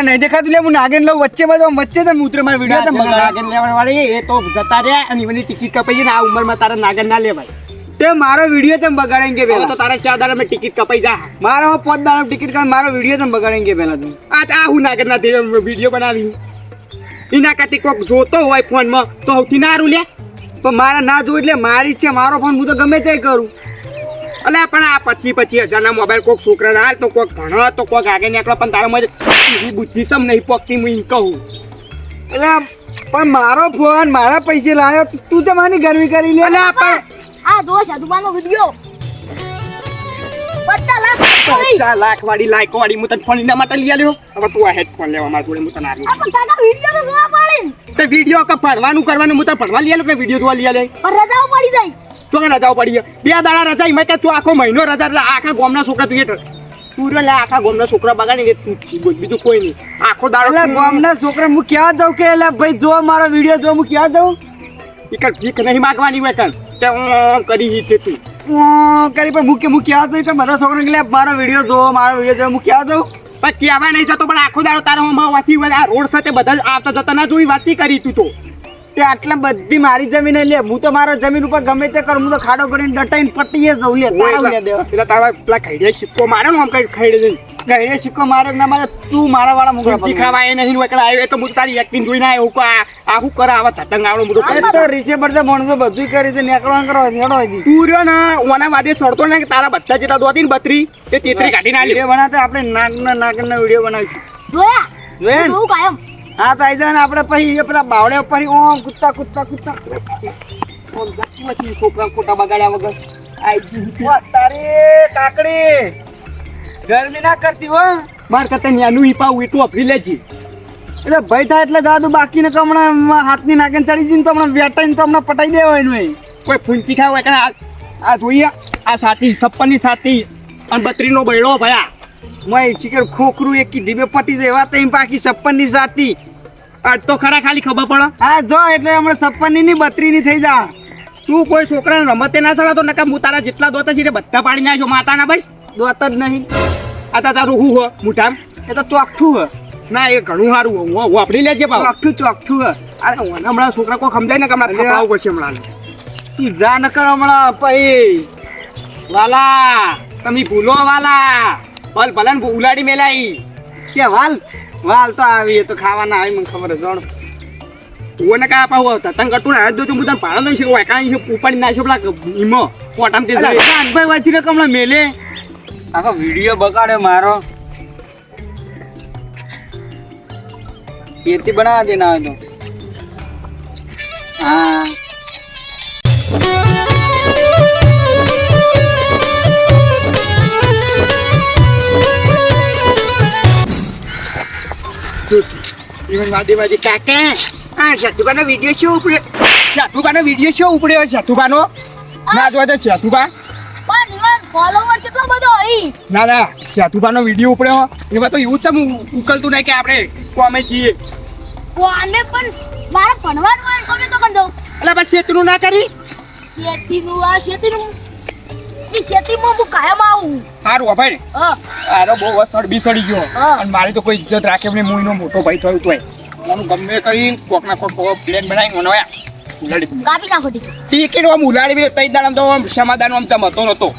નહીં દેખાતું લે હું નાગેન લઉં વચ્ચે તો મૂત્ર મારા વિડીયો નાગેન લેવા વાળી એ તો જતા રહ્યા અને એની ટિકિટ કપાઈ ને આ ઉંમરમાં તારા નાગેન ના લેવાય તે મારો વિડીયો તમે બગાડેંગે પેલા તો તારા 4 દાડા મેં ટિકિટ કપાઈ જા મારો 5 દાડા ટિકિટ કપાઈ મારો વિડીયો તમે બગાડેંગે પેલા તું આ હું નાગેન ના વિડીયો બનાવી એના કાતી કોક જોતો હોય ફોનમાં તો સૌથી નારું લે તો મારા ના જોવું એટલે મારી છે મારો ફોન હું તો ગમે તે કરું અલે પણ આ 25,000 ના મોબાઈલ કોક છોકરા ના હાલ તો કોક ભણો તો કોક આગળ નીકળો પણ તારા મજે બુદ્ધિ સમ નહીં પોકતી હું કહું એટલે પણ મારો ફોન મારા પૈસે લાવ્યો તું તો માની ગરમી કરી લે અલે પણ આ દો સાધુબાનો વિડિયો 50 લાખ વાળી લાઈક વાળી હું તને ફોન એના માટે લઈ આવ્યો હવે તું આ હેડફોન લેવા મારા જોડે હું તને આવી પણ કાકા વિડિયો તો જોવા પડે તે વિડિયો કે ભણવાનું કરવાનું હું તને ભણવા લઈ આવ્યો કે વિડિયો જોવા લઈ આવ્યો પણ રજાઓ પડી જાય તો કે રજાઓ પડી 2 દાડા રજા એમાં કે તું આખો મહિનો રજા એટલે આખા ગામના છોકરા તું લે આખા ગામના છોકરા બગાડી તું બીજું કોઈ નહીં આખો દાડો એટલે ગામના છોકરા હું ક્યાં જાઉં કે એટલે ભાઈ જો મારો વિડિયો જો હું ક્યાં જાઉં ઈકર ભીખ નહીં માંગવાની હોય કન તે હું કરી હી તે તું કરી પણ હું ક્યાં જાઉં કે બધા છોકરા કે મારો વિડિયો જો હું ક્યાં જાઉં પણ કહેવા નહીં જતો પણ આખો દાડો તારો હમણાં વાથી આ રોડ સાથે બધા આવતા જતા ના જોઈ વાતચી કરી તું તો તે આટલા બધી મારી જમીન લે હું તો મારો જમીન ઉપર ગમે તે કરું હું તો ખાડો કરીને ડટાઈને પટ્ટીએ જઉં લે તારા લે દે એટલે તારા પેલા ખાઈડે સિક્કો મારે ને આમ કઈ ખાઈડે જઈને ખાઈડે સિક્કો મારે ના મારે તું મારા વાળા મુગા ખાવા એ નહીં એકલા આવ્યો તો હું તારી એક્ટિંગ જોઈને આવ્યો કે આ હું કરે આવા તટંગ આવડો મોટો તો રીચે પડતે માણસો બધું કરી દે નીકળવા કરો નેડો દી તું રહ્યો ને ઓના વાદે સડતો ને કે તારા બધા જેટલા દોતી ને 32 તે 33 કાઢીને આ વિડિયો બનાવતે આપણે નાગના વિડિયો બનાવીશું જોયા બહુ કાયમ હા તો આઈ ને આપણે પછી પેલા બાવડે ઉપર ઓમ કુત્તા ઓમ જાતી છોકરા ખોટા બગાડ્યા વગર આઈ તારે કાકડી ગરમી ના કરતી હો માર કરતા ન્યાનું ઈપાવું એટલું અફરી લેજી એટલે ભાઈ થાય એટલે દાદુ બાકીને તો હમણાં હાથની નાગન ચડી જઈને તો હમણાં વેટાઈને તો હમણાં પટાઈ દેવાય નહીં કોઈ ફૂંચી ખાવ હોય આ જોઈએ આ સાથી 56 ની સાથી અને 32 નો બૈડો ભયા મય ચીકર ખોખરું એક કી દીબે પટી જાય એવા તઈ બાકી 56 ની સાથી આજ તો ખરા ખાલી ખબર પડે હા જો એટલે હમણાં 56 ની 32 ની થઈ જા તું કોઈ છોકરાને રમતે ના ચડાતો નકા હું તારા જેટલા દોતા છે બધા પાડી નાખ્યો માતાના ભાઈ દોત જ નહીં આ તારું હું હો મુઠામ એ તો ચોકઠું હ ના એ ઘણું સારું હું વાપરી લેજે બાપ ચોકઠું હ અરે હમણાં છોકરા કોઈ સમજાય ને કે હમણાં થપાવું પડશે હમણાં તું જા ન કર હમણાં પછી વાલા તમે ભૂલો વાલા ભલ ભલન ઉલાડી મેલાઈ કે વાલ તો આવી તો ખાવાના આવી મને ખબર જ જાણ ઓને કા પાવ તંગ કટુ ના દો તું તને પાડો છે ઓય કાઈ છે ઉપાડી નાખ્યો પેલા ઈમો પોટામ તે ભાઈ વાથી ને કમલા મેલે આખો વિડિયો બગાડે મારો એથી બના દેના હોય તો હા ઈવન વાદી કાકા આ શતુબાનો વિડિયો શો ઉપડ્યો શતુબાનો ના જોવા તો શતુબા પણ ઈવન ફોલોવર કેટલો બધો હઈ ના શતુબાનો વિડિયો ઉપડ્યો એમાં તો એવું છે ઉકલતું નહીં કે આપણે કોમે છીએ કોમે પણ મારે ભણવાનું હોય કોમે તો કર દઉં એટલે બસ શેતીનું ના કરી શેતીનું એ શેતીમાં હું કાયમ આવું સારું ભાઈ આરો બહુ સડી ગયો અને મારી તો કોઈ ઇજ્જત રાખે નહીં મુઈનો મોટો ભાઈ થયો તોય હું ગમે કરી કોકના કોક પ્લેન બનાવી મને ઉલાડી કાપી નાખો ટિકિટ આમ ઉલાડી તઈ દાડમ તો આમ સમાધાન આમ ચમતો નતો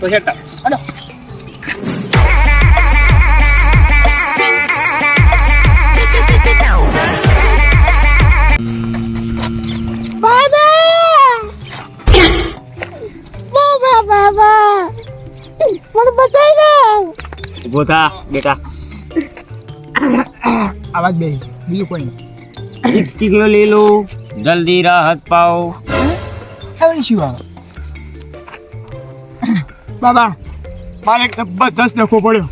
તો હેટા અડો બાબા મને બચાઈ લે ઉભો થા બેટા આવાજ બે બીજું કોઈ નહીં એક સ્ટીકનો લઈ લો જલ્દી રાહત પાઓ હવે શું આવે બાબા મારે એક જબરદસ્ત ડખો પડ્યો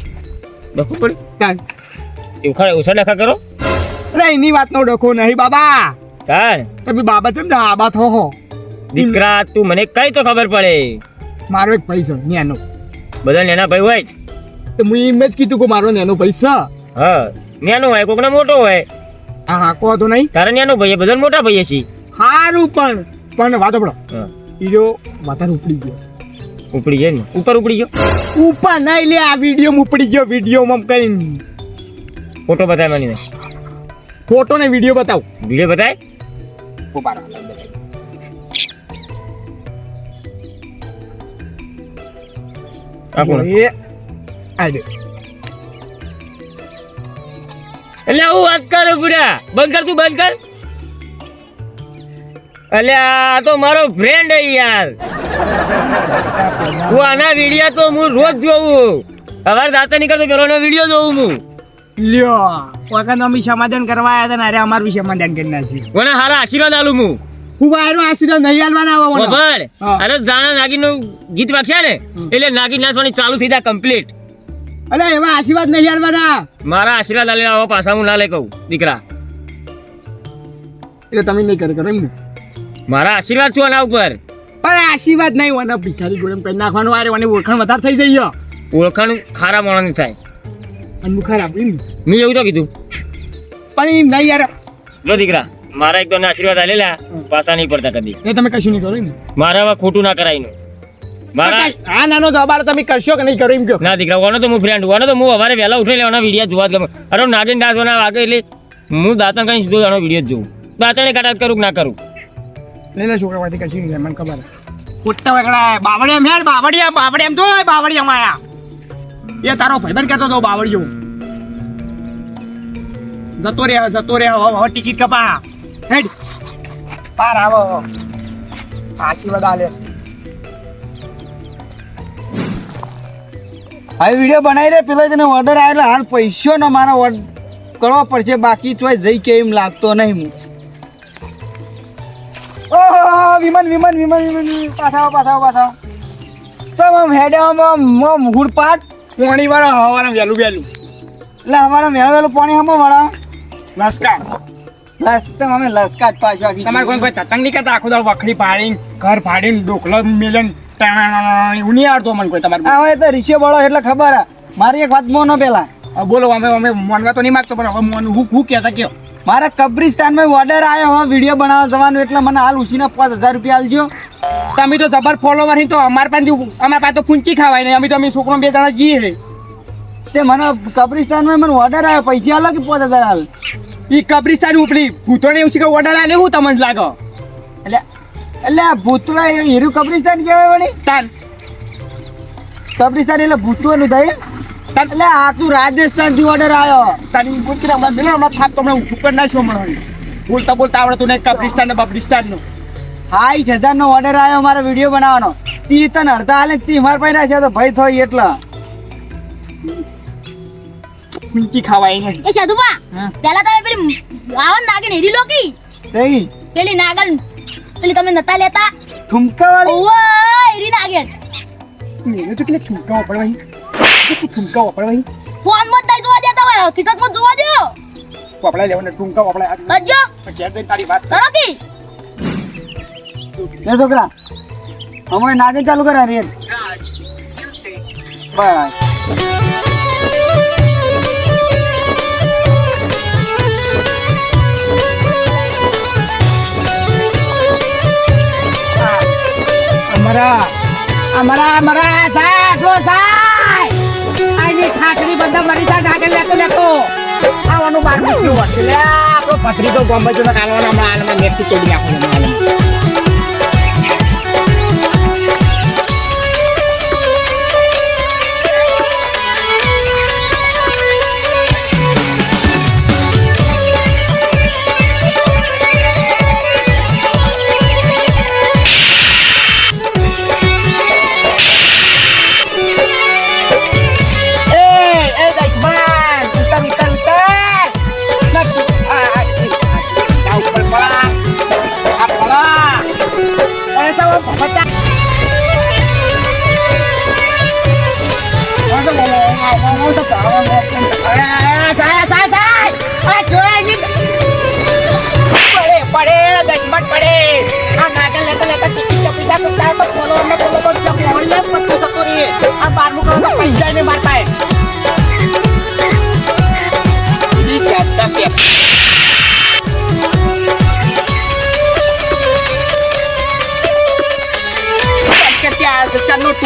ચાલ એવું ખરે ઓછા ડખા કરો અરે એની વાતનો ડખો નહીં બાબા. તાર તમે બાબા છે ને આબા થો હો. દીકરા તું મને કઈ તો ખબર પડે. મારો એક ભાઈ છે નેનો. બધા નેના ભાઈ હોય જ. તો હું એમ જ કીધું કે મારો નેનો ભાઈ છે. હા નેનો હોય કોકનો મોટો હોય. હા હા કહો તો નહીં. તારા નેનો ભાઈ બધા મોટા ભાઈ છે. સારું પણ વાતો પડો. હા ઈજો માથા ઉપડી ગયો. ઉપડી જાય ને ઉપર ઉપડી ગયો. ઉપર નહીં લે આ વિડીયો ઉપડી ગયો. વિડીયોમાં કઈ ફોટો બતાય મને. ફોટો ને વિડીયો બતાવ. વિડીયો બતાય. આ કોણ? એ આ દે. એટલે હું વાત કરું બુડા બંધ કર તું બંધ કર. એટલે આ તો મારો ફ્રેન્ડ હે યાર. હું આના વિડીયો તો હું રોજ જોઉં. સવાર દાંત નીકળતો પેલો વિડીયો જોઉં હું. લ્યો વખત અમે સમાધાન કરવા આવ્યા હતા ને અરે અમારું સમાધાન કરી નાખ્યું. કોને હારા આશીર્વાદ આલું હું. હું બાયરો આશીર્વાદ નહીં આલવાના આવા ખબર હા. અરે જાણા નાગીનું ગીત વાગ્યા ને એટલે નાગી નાચવાની ચાલુ થઈ જાય કમ્પ્લીટ. અરે એવા આશીર્વાદ નહીં આલવાના. મારા આશીર્વાદ આલે આવા પાછા હું ના લે કહું દીકરા. એટલે તમે નહીં કરો એમ ને. મારા આશીર્વાદ છું આના ઉપર. પણ આશીર્વાદ નહીં હોય ને ભિખારી ગોળમ કરી નાખવાનું આરે મને ઓળખાણ વધારે થઈ જઈ ગયો. ઓળખાણ ખારા મોણાની થાય. અને મુખાર આપી મેં એવું તો કીધું. પણ એમ નહીં યાર. જો દીકરા મારા એક તો આશીર્વાદ આલેલા પાછા નહીં પડતા કદી. એ તમે કશું નહીં કરો એમ. મારા હવે ખોટું ના કરાય નું. મારા આ નાનો જવાબ તમે કરશો કે નહીં કરો એમ કહો. ના દીકરા ઓનો તો હું ફ્રેન્ડ ઓનો તો હું સવારે વહેલા ઉઠી લેવાના વિડીયો જોવા જ ગમે. અરે નાગીન ડાન્સવાના વાગે એટલે હું દાંતણ કઈ સીધો આનો વિડીયો જ જોઉં. દાંતણે કટાટ કરું કે ના કરું. લઈ લે છોકરા માંથી કશું નહીં મને ખબર. ખોટા વગડા બાવળિયા મેળ બાવળિયા તો બાવળિયા આયા. એ તારો ભાઈબંધ કહેતો તો બાવળિયો. જતો રે હવે ટિકિટ કપા હેડ પાર આવો આશીર્વાદ આલે. હવે વિડીયો બનાવી દે પેલો તને ઓર્ડર આવેલો હાલ પૈસો ને મારો કરવો પડશે બાકી ચોય જઈ કે એમ લાગતો નહીં હું. ઓહો વિમન પાછા તો આમ હેડે આમ હુડપાટ પાણી વાળા હવાના વહેલું એટલે અમારા વહેલું પાણી હમો વાળા લસકા અમે લસકા જ પાછા તમારે કોઈ તતંગ નહીં કરતા આખો દાળ વખડી પાડીને ઘર ફાડીને ડોકલો મેલન એવું નહીં આવડતો મને કોઈ તમારે. હવે તો રીશે બળો એટલે ખબર મારી એક વાત મોનો પેલા બોલો અમે મોનવા તો નહીં માગતો પણ હવે મોન હું કહેતા કયો મારા કબ્રિસ્તાનમાં ઓર્ડર આવ્યો હવે વિડીયો બનાવવા જવાનું એટલે મને હાલ ઉછીને 5000 રૂપિયા આલજો. તમે તો જબર ફોલોવર તો અમારા પાસે તો પૂંચી ખાવાય નહીં. અમે છોકરો 2 જણા જઈએ તે મને કબ્રિસ્તાનમાં મને ઓર્ડર આવ્યો પૈસા આલો કે 5000 હાલ. એ કબ્રિસ્તાન ઉપલી ભૂતોને એવું છે કે ઓર્ડર આલે હું તમને લાગો એટલે ભૂતળા હીરું કબ્રિસ્તાન કહેવાય વળી તાન કબ્રિસ્તાન એટલે ભૂતવાનું થાય એટલે આ તું રાજસ્થાન થી ઓર્ડર આવ્યો તારી પૂછી હમણાં થાપ તો હમણાં ઉપર ના છો મળવાની બોલતા આવડતું નહીં કબ્રિસ્તાન ને બબ્રિસ્તાન નું 60,000 નો ઓર્ડર આવ્યો મારો વિડીયો બનાવવાનો. તી તને અડધા હાલે તી મારા પાસે છે તો ભાઈ થઈ એટલા ઊંચી ખાવાય નહીં. એ સાધુબા પહેલા તમે પેલી રાવણ નાગણ હેરી લોકી સહી પેલી નાગણ પેલી તમે નતા લેતા ઠુમકા વાળી ઓય હેરી નાગણ મેને તો કેટલે ઠુમકા વાપરવાઈ ફોન માં જ જોવા દેતા હોય હકીકત માં જોવા દો વાપરા લેવાના ઠુમકા વાપરા અજો તારી વાત કરો કી લે છોકરા અમે નાગણ ચાલુ કરા રે બસ અમારા સાઠો સાય આની ખાકરી બધા મરી જા ગાગે લેતો આવવાનું બાર મૂક્યું હતું લે આપણો પથરી તો ગોમ્બે જો કાલવાના માલમાં નેટ તોડી નાખવાનું માલમાં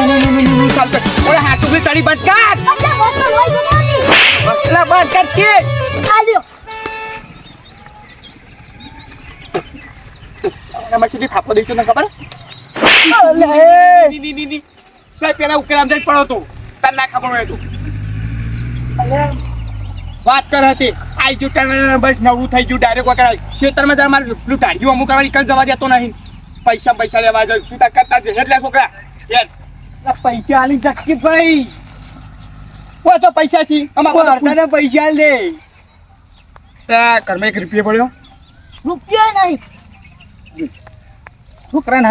ઓરે હાથ ઉભી તારી બંધ કર અલ્યા બોટલ લઈ જવાની બસલા બંધ કર કે આલ્યો એમાં છે થાપો દઈશું ને ખબર ની સાહેબ પેલા ઉકેલામ જઈ પડો તું તને ના ખબર હોય તું વાત કર હતી આઈ જો તને બસ નવું થઈ ગયું ડાયરેક્ટ વકરાય ખેતરમાં જરા મારે પેલું ટાળ્યું અમુક કરવાની કણ જવા દેતો નહીં પૈસા લેવા જાય તું તાર કરતા જ એટલે છોકરા યાર પૈસા આલી જકી ભાઈ ઓ તો પૈસા છી અમાર તને પૈસા આલ દે તા ઘરમાં 1 રૂપિયો પડ્યો રૂપિયો નહીં છોકરાને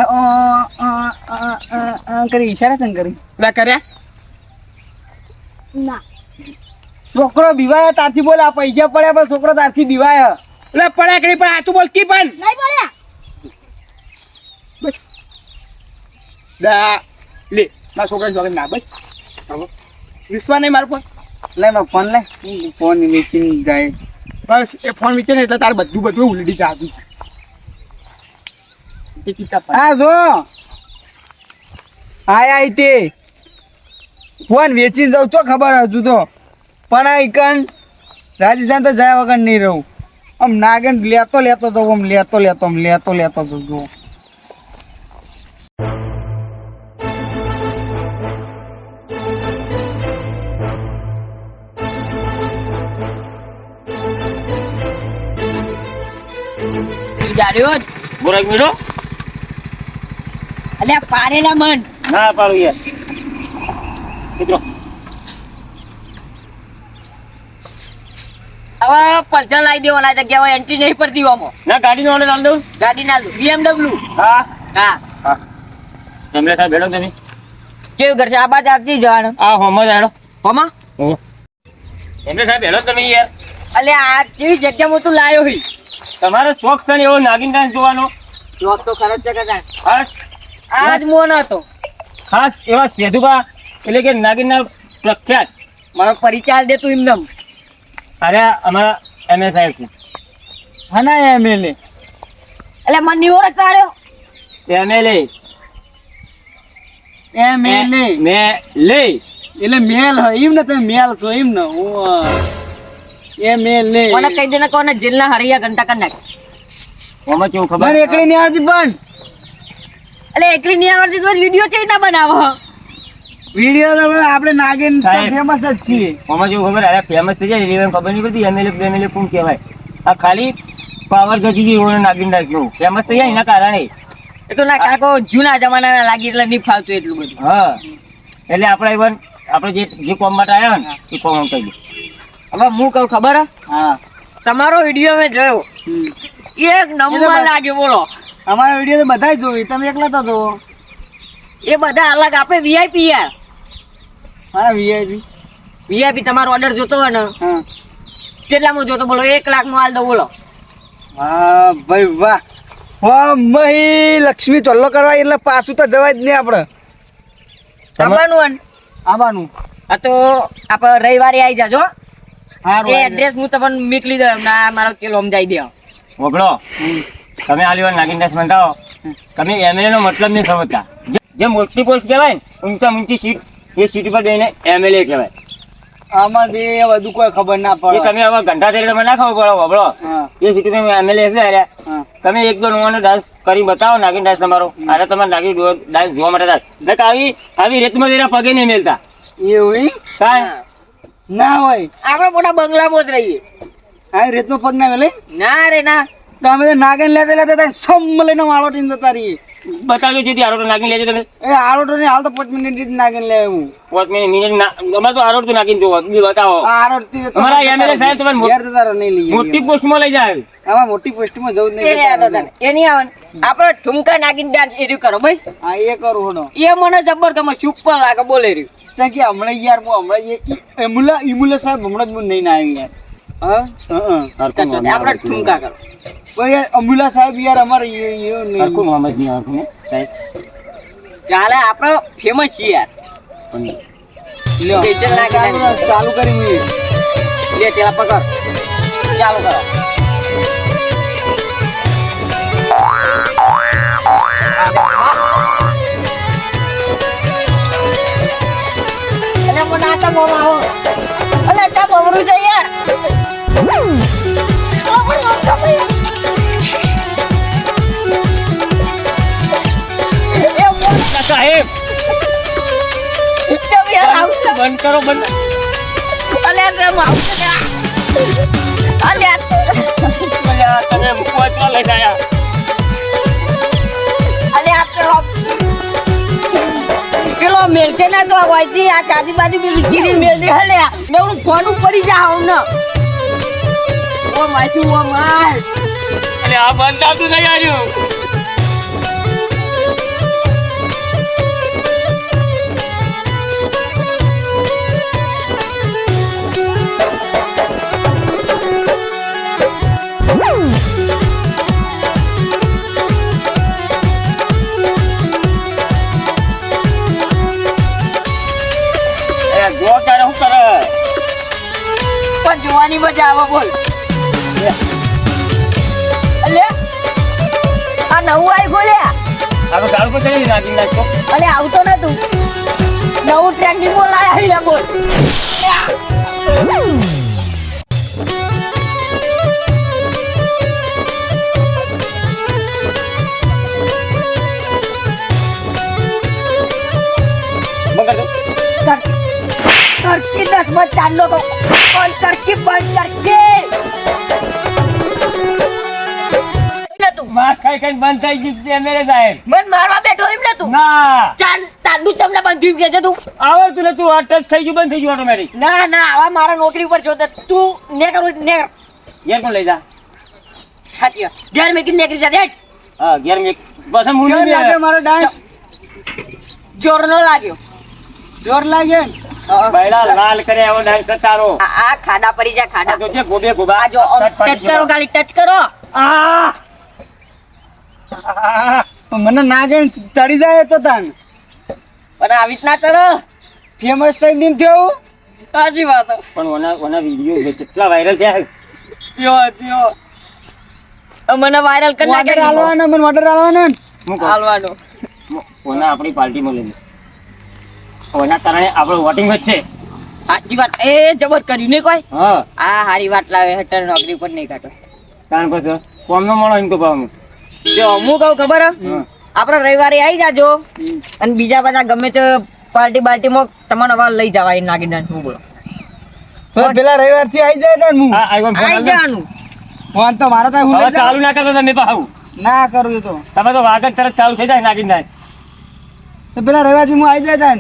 કરી ઈશારા તને કરી પેલા કર્યા ના છોકરો બીવાય તારથી બોલ આ પૈસા પડ્યા પણ છોકરો તારથી બીવાય એટલે પડ્યા કરી પણ આ તું બોલતી પણ નહીં પડ્યા દા લે ના છોકરા જોગે ના બસ વિશ્વાસ નહીં મારો ફોન લે નો ફોન લે ફોન વેચીને જાય બસ એ ફોન વેચે ને એટલે તાર બધું ઉલડી જાતું હા જો આય તે ફોન વેચીને જાઉં છો ખબર હજુ તો પણ આ ઈકણ રાજસ્થાન તો જાય વગર નહીં રહું આમ નાગન લેતો તો આમ લેતો તો જો જાડ્યો જ બોરાક મીઠો અલ્યા પારેલા મન ના પાડું યાર મિત્રો હવે પલ્સર લાવી દેવાના જગ્યા હોય એન્ટ્રી નહીં પડતી આમાં ના ગાડીનો ઓર્ડર આલ દઉં ગાડી ના દઉં BMW હા હા તમને સાહેબ ભેડો તમે કેવું કરશે આ બાદ આજથી જવાનું આ હોમો જાડો હોમાં ઓ એમને સાહેબ ભેડો તમે યાર અલ્યા આ કેવી જગ્યામાં તું લાયો હી તમારો શોખ છે ને એવો નાગિન ડાન્સ જોવાનો લોક તો ખરો જ છે કદાચ ખાસ આજ મોન હતો ખાસ એવા સેધુબા એટલે કે નાગિનના પ્રખ્યાત મારો પરિચય દે તું એમને અરે અમારા એમએ સાહેબ છે હા ના એમએલએ એટલે મને નહીં ઓળખતા રહ્યો એમએલએ એમએલએ મેં લે એટલે મેલ હોય એમ ને તમે મેલ છો એમ ને એમએલએ મને કહી દે ને કોને જેલના હરિયા ઘંટા કરી નાખ ઓમાં કેવું મને ખબર એકલી નહીં આવતી પણ એટલે એકલી નહીં આવડતી તો વિડીયો છે ના બનાવો વિડીયો તો આપણે નાગિન સાહેબ. ફેમસ જ છીએ ઓમાં જેવું ખબર અરે ફેમસ થઈ જાય એટલે ખબર નહીં પડતી એમએલએ કોણ કહેવાય આ ખાલી પાવર ગજી ગઈ હોય નાગિન ડાન્સ નું ફેમસ થઈ જાય એના કારણે એ તો ના કાકો જૂના જમાનાના લાગી એટલે નહીં ફાવતું એટલું બધું હા એટલે આપણે ઇવન આપણે જે કોમ માટે આવ્યા ને એ કોમ કહી દે હવે હું કહું ખબર હે? હા તમારો વિડીયો મેં જોયો એક નંબર લાગ્યો બોલો અમારા વિડીયો તો બધા જોઈ તમે એકલા તો જોવો એ બધા અલગ આપણે વીઆઈપી યાર હા વીઆઈપી વીઆઈપી તમારો ઓર્ડર જોતો હોય ને હા કેટલામાં જોતો બોલો 1 લાખમાં હાલ દો બોલો હા ભાઈ વાહ વાહ મહી લક્ષ્મી ચોલ્લો કરવા એટલે પાછું તો જવાય જ નહીં આપણે આવવાનું હોય ને? આવવાનું આ તો આપણે રવિવારે આવી જાજો હારું એ એડ્રેસ હું તમને મોકલી દઉં ના મારો કિલો સમજાઈ દે વગડો તમે આલી વાર નાગિન ડાન્સ બનતા તમે એમએલએ નો મતલબ નહીં સમજતા જે મોટી પોસ્ટ કહેવાય ને ઊંચી સીટ એ સીટ પર જઈને એમએલએ કહેવાય આમાં જે બધું કોઈ ખબર ના એ પડે તમે હવે ઘંટા તરીકે તમે ના ખબર પડો વગડો હા એ સીટ પર એમએલએ છે અરે હા તમે એક દો નવાનો ડાન્સ કરી બતાવો નાગિન ડાન્સ તમારો અરે તમારે નાગિન ડાન્સ જોવા માટે થાય આવી રેતમાં જઈને પગે નહીં મેલતા એવું ઈ? કાંઈ ના હોય આપણે મોટા બંગલામાં જ રહીએ આ રેતનો પગ ના મેલે ના રે ના તો અમે તો નાગન લેતા સમ લઈને વાળો ટીન જતા રહીએ બતાવ્યો છે આરોટ નાગિન લેજો તમે એ આરોટો ને હાલ તો 5 મિનિટ જ નાગન લે હું 5 મિનિટ અમારે તો આરોટ નાગિન જોવો બતાવો આરોટ થી અમારા MLA સાહેબ તમારે ઘેર જતા રહો નહીં લઈએ મોટી પોસ્ટમાં લઈ જાય આમાં મોટી પોસ્ટમાં જવું જ એ રે આટો તને. એ નહીં આવે ને. આપણે ઠુમકા નાગીને ડાન્સ એ રહ્યું કરો ભાઈ હા એ કરું હોનો એ મને જબર ગમે સુપર લાગે બોલે રહ્યું ત્યાં કે હમણાં યાર હું હમણાં ઇમુલા સાહેબ હમણાં જ હું નહીં ના આવ્યું યાર હા હરખું ચાલો, આપણે ઠુમકા કરો કોઈ યાર અમુલા સાહેબ યાર અમારે એ નહીં મોહમ્મદ નહીં આવતું ને સાહેબ ચાલે આપણે ફેમસ છીએ યાર પણ લ્યો. સ્પેશિયલ નાગીને dance. ચાલુ કરી મુએ લે પેલા પકડ ચાલો કરો મને આ તો મોં આવો અલે તા બમરું છે યાર સાહેબ કેમ યાર આવું છે? બંધ કરો બંધ. અલે આ મારું અલે અલ્યા, તમે મૂકવા જ લઈ ગયા. અલે આ પેલો મેલકે ના તો હોયથી આ ચાદી બાજી પેલી ગીરી મેલ દે હલે મે હું ફોન ઉપર જાવ ને ઓ માસી ઓ માય અલ્યા, આ બંધ આવતું નહીં આવ્યું. જો ક્યારે હું કરે પણ જોવાની મજા આવે બોલ અલે આ નવું આઈ ગોલ્યા આ તો દારૂ પર ચડી નાખી નાખો. અલે આવતો નતું નવું ટ્રેન્ડિંગ બોલ આયા બોલ બંધ કર દો. કરકી 10 માં ચાંદલો તો પણ કરકી બંધ કરકી તું માર ખાઈ ખાઈને બંધ થઈ ગયું છે મેરે સાહેબ. મન મારવા બેઠો એમ ને તું ના ચાંદ તાંડુ તમને બંધ થયું કે છે તું આવડતું નતું. આ ટચ થઈ ગયું, બંધ થઈ ગયું ઓટોમેટિક. ના ના આવા મારા નોકરી ઉપર જોતે તું ને કરું ને ઘેર કોણ લઈ જા? સાચી વાત ઘેર મેં કિન નેકરી જા દેટ હા, ઘેર મેં બસ હું કેવો નહીં લાગ્યો મારો ડાન્સ? જોર નો લાગ્યો જોર લાગે ને? બૈડા લાલ કરે એવો ડાન્સ કર તારો. આ ખાડા પડી જા ખાડા તો જે ગોબે ગોબા આ જો ટચ કરો ખાલી ટચ કરો આ મને ના ગઈ ચડી જાય તો તાન પણ આવી રીતના ચલો ફેમસ થઈ નીમ થયો સાચી વાત પણ ઓના વિડિયો કેટલા વાયરલ થયા. મને વાયરલ કરી ઓર્ડર નાખે આલવાનો મને ઓર્ડર આલવાનો ને હું કહું, હાલવાનો ઓના આપણી પાર્ટીમાં લઈ લે. ઓના કારણે આપણો વોટિંગ વધશે. સાચી વાત એ જબર કર્યું નહીં કોઈ હા, આ હારી વાત લાવે હેટર નોકરી પર નહીં કાઢો કારણ પછી કોમનો મળો એમ તો ભાવ. જો હું કહું ખબર હે? હા. આપણે રવિવારે આવી જાજો અને બીજા બધા ગમે તે પાર્ટીમાં તમારે હવે લઈ જવા એ નાગી ડાન્સ હું બોલો હવે પેલા રવિવાર થી આવી જાય ને હું આ આઈફોન ફોન આવી આલ દે. જવાનું ફોન તો મારા ત્યાં હું હવે લઈ જાઉં. ચાલુ ના કરતા તમે પાહુ. ના કરું એ તો તમે તો વાગત તરત ચાલુ થઈ જાય નાગીન ડાન્સ. તો પેલા રવિવાર થી હું આવી જાય તાન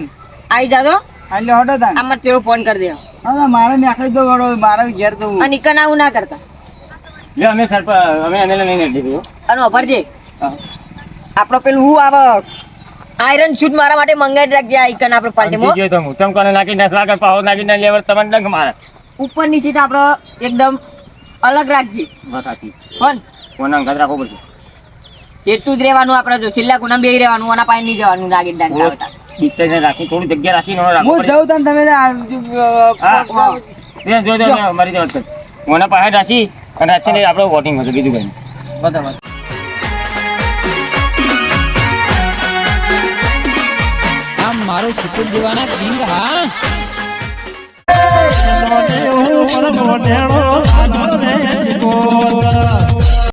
આવી જાજો એટલે હટો તાન આમાં તેરો ફોન કરી દે હવે મારે નાખી દો વડો મારે ઘેર જવું અને ઈકન આવું ના કરતા લે અમે અમે એને લઈને દીધું. અને અભરજે હા. આપણો પેલું હું આવે આયરન શૂટ મારા માટે મંગાવી રાખજે આ ઈકન આપણે પાર્ટીમાં સમજી ગયો તો હું. ચમ કોને નાગીન ડાન્સ વાગે પાહો નાગીન ડાન્સ લેવર તમને ડંખ મારે. ઉપરની સીટ આપણે એકદમ અલગ રાખજે વાત સાચી. પણ કોના અંગાત રાખવો પડશે. એટલું જ રહેવાનું આપણે જો છેલ્લા કોના બેહી રહેવાનું ઓના પાસે નહીં જવાનું નાગીન ડાન્સ આવતા ડિસ્ટન્સ રાખી થોડી જગ્યા રાખીને રાખવો હું પડે. જઉં તાન તમે જો મારી જવાબ કર. ઓના પાસે રાખી અને છે ને આપણે વોટિંગ હતું બીજું કઈ. બરાબર આમ મારો સુકુર દેવાના કિંગ હા મોઢેણો